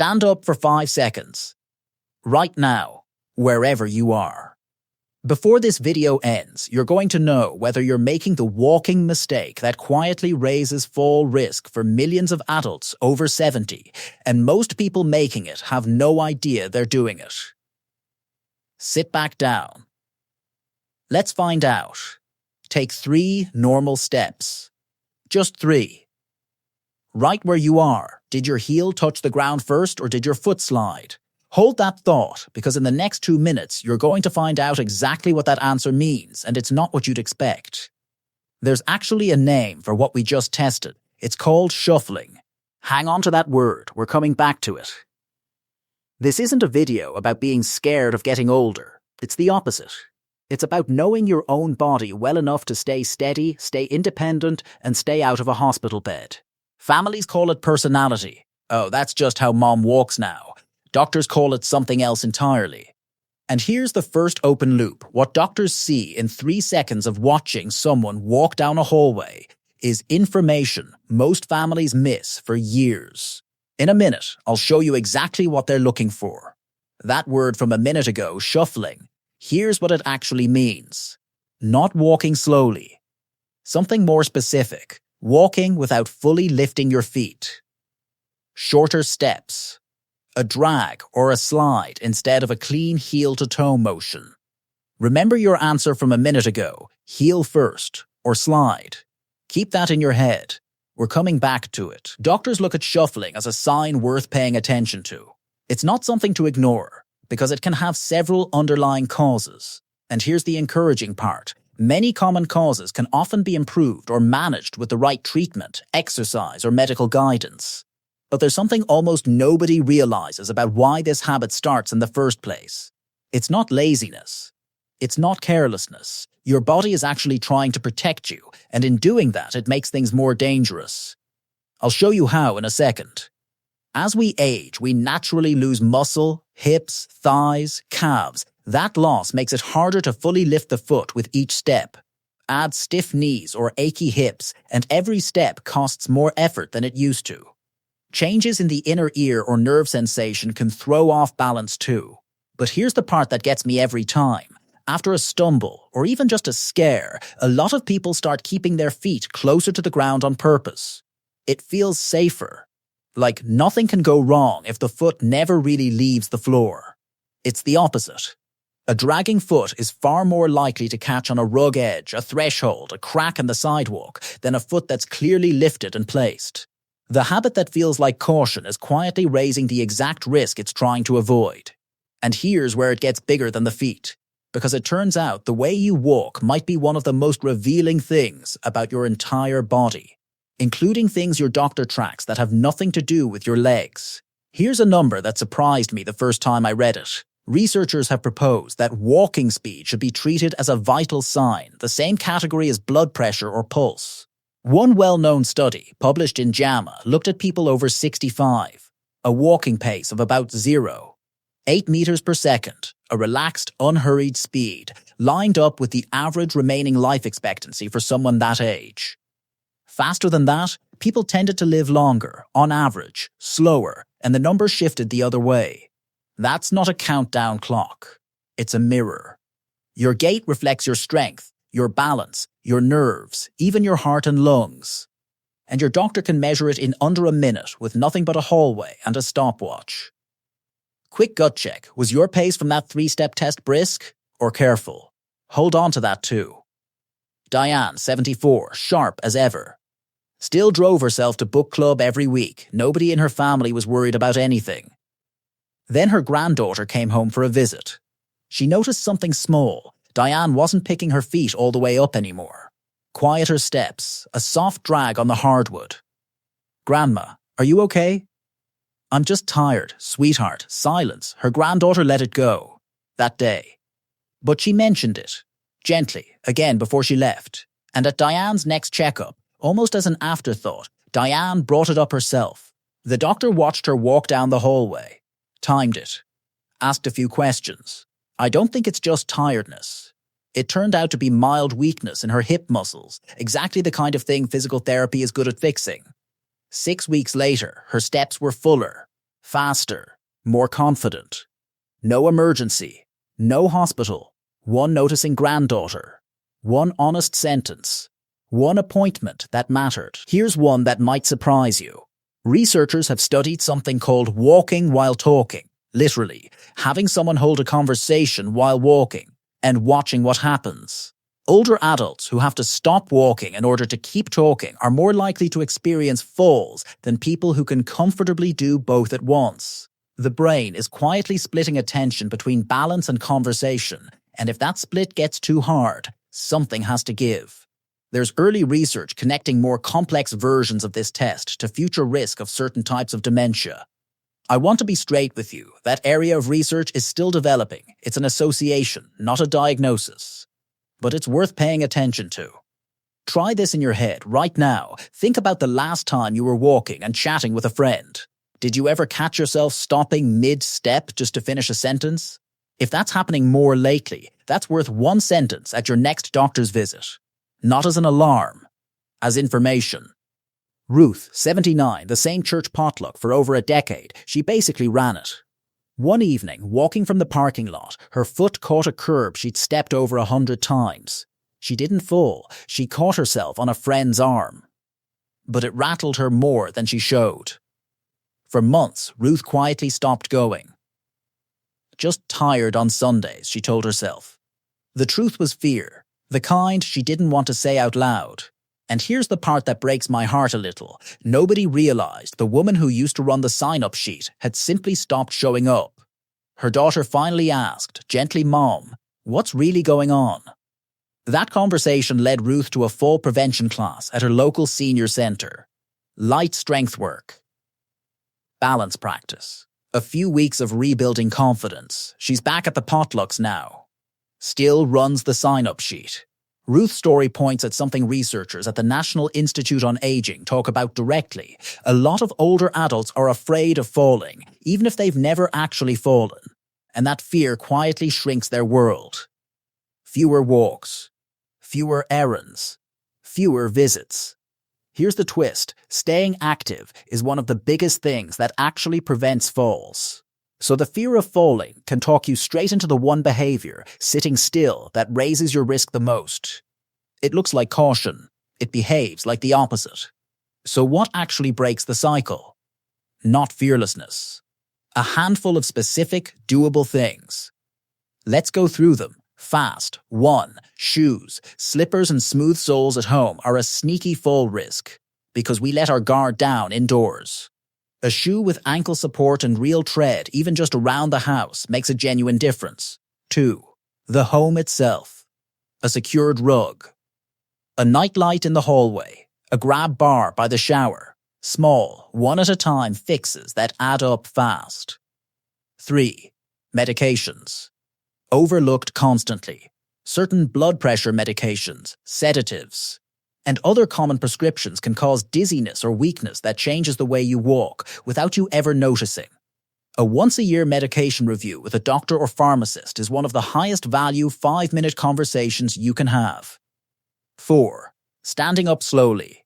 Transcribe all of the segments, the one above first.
Stand up for 5 seconds. Right now, wherever you are. Before this video ends, you're going to know whether you're making the walking mistake that quietly raises fall risk for millions of adults over 70, and most people making it have no idea they're doing it. Sit back down. Let's find out. Take 3 normal steps. Just 3. Right where you are, did your heel touch the ground first or did your foot slide? Hold that thought, because in the next 2 minutes, you're going to find out exactly what that answer means, and it's not what you'd expect. There's actually a name for what we just tested. It's called shuffling. Hang on to that word, we're coming back to it. This isn't a video about being scared of getting older. It's the opposite. It's about knowing your own body well enough to stay steady, stay independent, and stay out of a hospital bed. Families call it personality. Oh, that's just how mom walks now. Doctors call it something else entirely. And here's the first open loop. What doctors see in 3 seconds of watching someone walk down a hallway is information most families miss for years. In a minute, I'll show you exactly what they're looking for. That word from a minute ago, shuffling, here's what it actually means. Not walking slowly. Something more specific, walking without fully lifting your feet. Shorter steps. A drag or a slide instead of a clean heel-to-toe motion. Remember your answer from a minute ago, heel first or slide. Keep that in your head. We're coming back to it. Doctors look at shuffling as a sign worth paying attention to. It's not something to ignore, because it can have several underlying causes. And here's the encouraging part. Many common causes can often be improved or managed with the right treatment, exercise, or medical guidance. But there's something almost nobody realizes about why this habit starts in the first place. It's not laziness. It's not carelessness. Your body is actually trying to protect you, and in doing that, it makes things more dangerous. I'll show you how in a second. As we age, we naturally lose muscle, hips, thighs, calves. That loss makes it harder to fully lift the foot with each step. Add stiff knees or achy hips, and every step costs more effort than it used to. Changes in the inner ear or nerve sensation can throw off balance too. But here's the part that gets me every time. After a stumble, or even just a scare, a lot of people start keeping their feet closer to the ground on purpose. It feels safer. Like nothing can go wrong if the foot never really leaves the floor. It's the opposite. A dragging foot is far more likely to catch on a rug edge, a threshold, a crack in the sidewalk, than a foot that's clearly lifted and placed. The habit that feels like caution is quietly raising the exact risk it's trying to avoid. And here's where it gets bigger than the feet. Because it turns out the way you walk might be one of the most revealing things about your entire body, including things your doctor tracks that have nothing to do with your legs. Here's a number that surprised me the first time I read it. Researchers have proposed that walking speed should be treated as a vital sign, the same category as blood pressure or pulse. One well-known study, published in JAMA, looked at people over 65, a walking pace of about 8 meters per second, a relaxed, unhurried speed, lined up with the average remaining life expectancy for someone that age. Faster than that, people tended to live longer, on average, slower, and the number shifted the other way. That's not a countdown clock. It's a mirror. Your gait reflects your strength, your balance, your nerves, even your heart and lungs. And your doctor can measure it in under a minute with nothing but a hallway and a stopwatch. Quick gut check. Was your pace from that 3-step test brisk or careful? Hold on to that too. Diane, 74, sharp as ever. Still drove herself to book club every week. Nobody in her family was worried about anything. Then her granddaughter came home for a visit. She noticed something small. Diane wasn't picking her feet all the way up anymore. Quieter steps, a soft drag on the hardwood. Grandma, are you okay? I'm just tired, sweetheart. Silence. Her granddaughter let it go. That day. But she mentioned it. Gently, again before she left. And at Diane's next checkup, almost as an afterthought, Diane brought it up herself. The doctor watched her walk down the hallway. Timed it. Asked a few questions. I don't think it's just tiredness. It turned out to be mild weakness in her hip muscles, exactly the kind of thing physical therapy is good at fixing. 6 weeks later, her steps were fuller. Faster, more confident. No emergency, no hospital, one noticing granddaughter, one honest sentence, one appointment that mattered. Here's one that might surprise you. Researchers have studied something called walking while talking, literally, having someone hold a conversation while walking and watching what happens. Older adults who have to stop walking in order to keep talking are more likely to experience falls than people who can comfortably do both at once. The brain is quietly splitting attention between balance and conversation, and if that split gets too hard, something has to give. There's early research connecting more complex versions of this test to future risk of certain types of dementia. I want to be straight with you, that area of research is still developing. It's an association, not a diagnosis. But it's worth paying attention to. Try this in your head right now. Think about the last time you were walking and chatting with a friend. Did you ever catch yourself stopping mid-step just to finish a sentence? If that's happening more lately, that's worth one sentence at your next doctor's visit. Not as an alarm, as information. Ruth, 79, the same church potluck for over a decade. She basically ran it. One evening, walking from the parking lot, her foot caught a curb she'd stepped over 100 times. She didn't fall. She caught herself on a friend's arm. But it rattled her more than she showed. For months, Ruth quietly stopped going. Just tired on Sundays, she told herself. The truth was fear, the kind she didn't want to say out loud. And here's the part that breaks my heart a little. Nobody realized the woman who used to run the sign-up sheet had simply stopped showing up. Her daughter finally asked, gently, "Mom, what's really going on?" That conversation led Ruth to a fall prevention class at her local senior center. Light strength work. Balance practice. A few weeks of rebuilding confidence. She's back at the potlucks now. Still runs the sign-up sheet. Ruth's story points at something researchers at the National Institute on Aging talk about directly. A lot of older adults are afraid of falling, even if they've never actually fallen. And that fear quietly shrinks their world. Fewer walks. Fewer errands. Fewer visits. Here's the twist. Staying active is one of the biggest things that actually prevents falls. So the fear of falling can talk you straight into the one behavior, sitting still, that raises your risk the most. It looks like caution. It behaves like the opposite. So what actually breaks the cycle? Not fearlessness. A handful of specific, doable things. Let's go through them. Fast. 1. Shoes. Slippers and smooth soles at home are a sneaky fall risk because we let our guard down indoors. A shoe with ankle support and real tread, even just around the house, makes a genuine difference. 2. The home itself. A secured rug. A nightlight in the hallway. A grab bar by the shower. Small, one at a time fixes that add up fast. 3. Medications. Overlooked constantly. Certain blood pressure medications, sedatives, and other common prescriptions can cause dizziness or weakness that changes the way you walk without you ever noticing. A once-a-year medication review with a doctor or pharmacist is one of the highest value 5-minute conversations you can have. 4. Standing up slowly.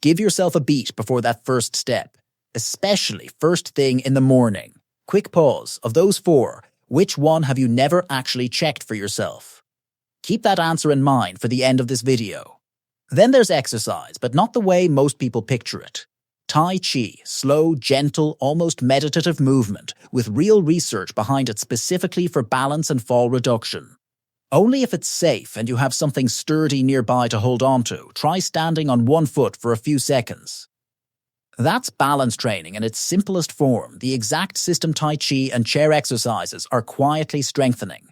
Give yourself a beat before that first step, especially first thing in the morning. Quick pause. Of those 4, which one have you never actually checked for yourself? Keep that answer in mind for the end of this video. Then there's exercise, but not the way most people picture it. Tai Chi, slow, gentle, almost meditative movement, with real research behind it specifically for balance and fall reduction. Only if it's safe and you have something sturdy nearby to hold on to, try standing on one foot for a few seconds. That's balance training in its simplest form. The exact system Tai Chi and chair exercises are quietly strengthening.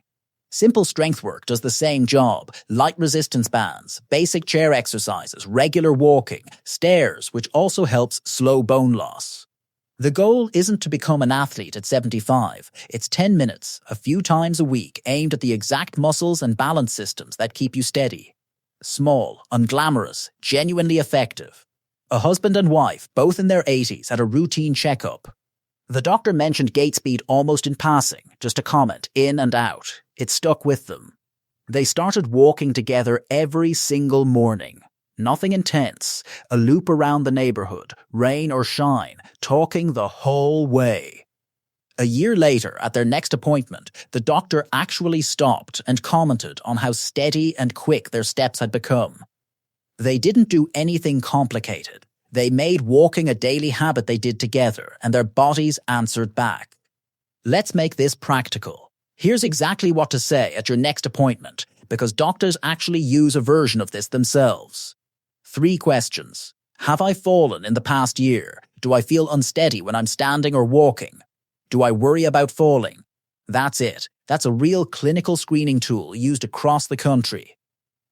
Simple strength work does the same job. Light resistance bands, basic chair exercises, regular walking, stairs, which also helps slow bone loss. The goal isn't to become an athlete at 75. It's 10 minutes, a few times a week, aimed at the exact muscles and balance systems that keep you steady. Small, unglamorous, genuinely effective. A husband and wife, both in their 80s, had a routine checkup. The doctor mentioned gait speed almost in passing, just a comment, in and out. It stuck with them. They started walking together every single morning. Nothing intense, a loop around the neighborhood, rain or shine, talking the whole way. A year later, at their next appointment, the doctor actually stopped and commented on how steady and quick their steps had become. They didn't do anything complicated. They made walking a daily habit they did together, and their bodies answered back. Let's make this practical. Here's exactly what to say at your next appointment, because doctors actually use a version of this themselves. 3 questions. Have I fallen in the past year? Do I feel unsteady when I'm standing or walking? Do I worry about falling? That's it. That's a real clinical screening tool used across the country.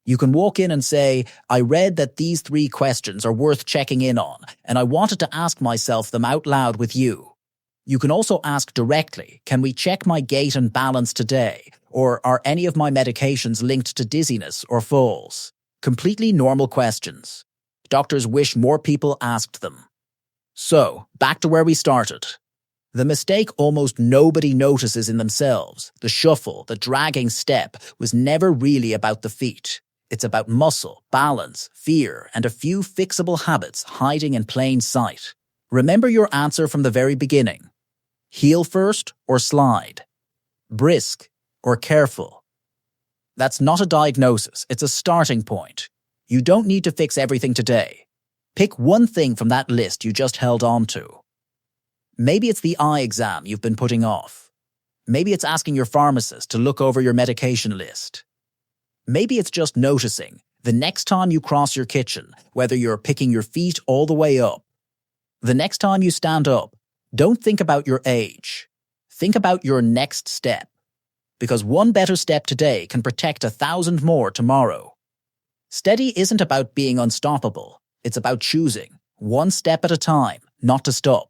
You can walk in and say, I read that these 3 questions are worth checking in on, and I wanted to ask myself them out loud with you. You can also ask directly, can we check my gait and balance today? Or are any of my medications linked to dizziness or falls? Completely normal questions. Doctors wish more people asked them. So, back to where we started. The mistake almost nobody notices in themselves, the shuffle, the dragging step, was never really about the feet. It's about muscle, balance, fear, and a few fixable habits hiding in plain sight. Remember your answer from the very beginning. Heel first or slide? Brisk or careful? That's not a diagnosis, it's a starting point. You don't need to fix everything today. Pick one thing from that list you just held on to. Maybe it's the eye exam you've been putting off. Maybe it's asking your pharmacist to look over your medication list. Maybe it's just noticing, the next time you cross your kitchen, whether you're picking your feet all the way up. The next time you stand up, don't think about your age. Think about your next step. Because one better step today can protect 1,000 more tomorrow. Steady isn't about being unstoppable. It's about choosing, one step at a time, not to stop.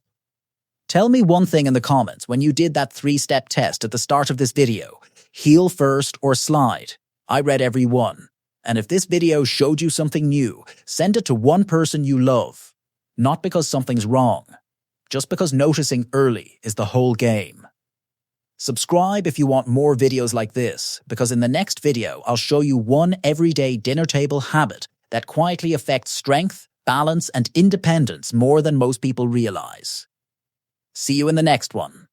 Tell me one thing in the comments when you did that 3-step test at the start of this video. Heel first or slide? I read every one. And if this video showed you something new, send it to one person you love. Not because something's wrong, just because noticing early is the whole game. Subscribe if you want more videos like this, because in the next video I'll show you one everyday dinner table habit that quietly affects strength, balance, and independence more than most people realize. See you in the next one.